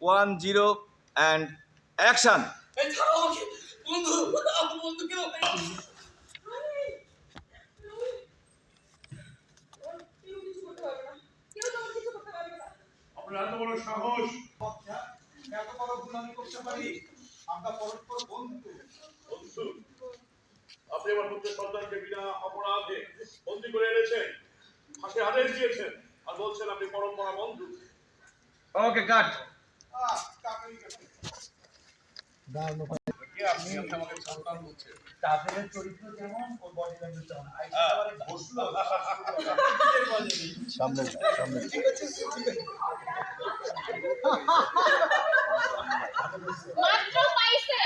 1 0 and action. আপনার এত বড় সাহস, এত বড় ভুল আমি করতে পারি? আমরা পরস্পর বন্ধু। বন্ধু, আপনি আমার পুত্রের সন্তানকে বিনা অপরাধে বন্দী করে এনেছেন, ফাঁসির আদেশ দিয়েছেন, আর বলছেন আপনি পরম্পরা বন্ধু। Okay, cut. আপনি আমাকে সন্তান বলছেন। তাদের চরিত্র যেমন ওর বডি ল্যাঙ্গুয়েজ তেমন বসলো সামনে সামনে মাত্র পাইছে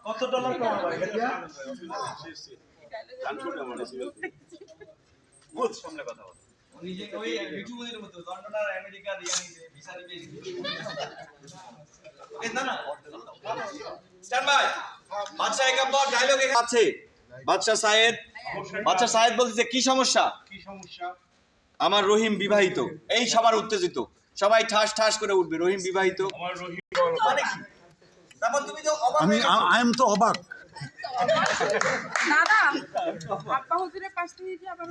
কত ডলার কমাবো এটা বহুত সামনে কথা বল। নিজে ওই ইউটিউবের মতো লন্ডন আর আমেরিকা রিয়ানিতে ভিসা নিয়ে ওকে না স্ট্যান্ড বাই। বাদশা একাব্বর ডায়লগ এখানে আছে। বাদশা সাহেদ বলতেছে কি সমস্যা? কি সমস্যা? আমার রহিম বিবাহিত। এই সবার উত্তেজিত, সবাই ঠাস ঠাস করে উঠবে। রহিম বিবাহিত আমার রহিম মানে কি? তারপর তুমি তো অবাক আমি হয়ে গেছো। আই এম তো অবাক। দাদা আব্বা হুজুরের পাশ থেকে যে আবার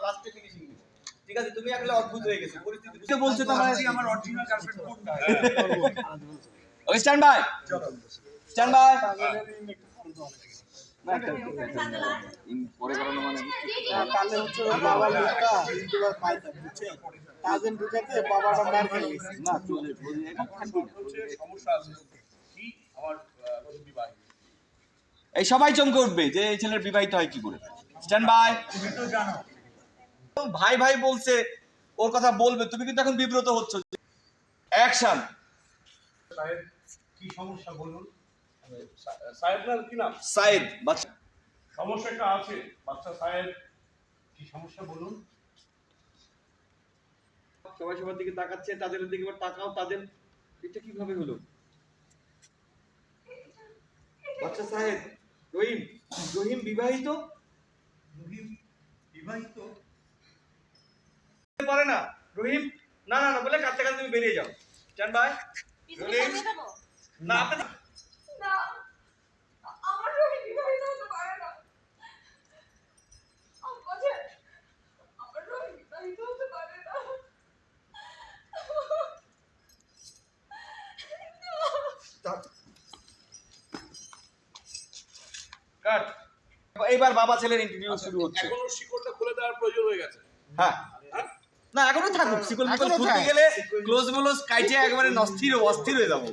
লাস্টে ফিনিশিং দিও। ঠিক আছে, তুমি আসলে অদ্ভুত হয়ে গেছো পরিস্থিতি। বুঝতে বলছে তো মানে আমার অরিজিনাল গার্লফ্রেন্ড কোনটা? Okay stand by. Stand by. পরে করানো মানে তাহলে হচ্ছে ওর বাবা লোকটা ইন্টারভিউ পাইছে বুঝছে কাজেন ঢুকাতে বাবাটা মার খেয়ে গেছে না চলে সমস্যা আছে কি? আমার রহিম বিবাহিত। এই সবাই চমকে উঠবে যে এই ছেলের বিবাহিত হয় কি করে। Stand by. তুমি তো জানো ভাই ভাই বলছে, ওর কথা বলবে, তুমি কিন্তু এখন বিব্রত হচ্ছ। অ্যাকশন। সাহেব কি সমস্যা বলুন? সাহেব না কি নাম? সাইদ বাচ্চা সমস্যাটা আছে বাচ্চা সাহেব, কি সমস্যা বলুন? সবাই সবার দিকে তাকাচ্ছে, তাদের দিকে এবার তাকাও। তাদের এটা কিভাবে হলো? বাচ্চা সাহেব রহিম বিবাহিত রহিম বিবাহিত? পারে না রহিম। না না না বলে কাঁদতে কাঁদতে তুমি বেরিয়ে যাও। Stand by. রহিম না আপনি না আমার রহিম বিবাহিত হতে পারে না আমার রহিম বিবাহিত হতে পারে না কাট। এইবার বাবা ছেলের ইন্টারভিউ শুরু হচ্ছে। এখনো শিকড়টা খুলে দেওয়ার প্রয়োজন হয়ে গেছে। হ্যাঁ না এখনো থাকুক, সিকল মিকল খুলতে গেলে ক্লোজ মোলস কাইটে একেবারে অস্থির হয়ে যাবো।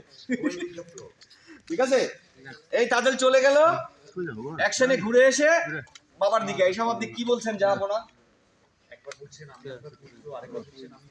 ঠিক আছে, এই তাদের চলে গেল। অ্যাকশনে ঘুরে এসে বাবার দিকে, এই সব আপনি কি বলছেন জানাবো না। একবার বলছেন আমি একবার বলবো আরেকবার বলছেন আমি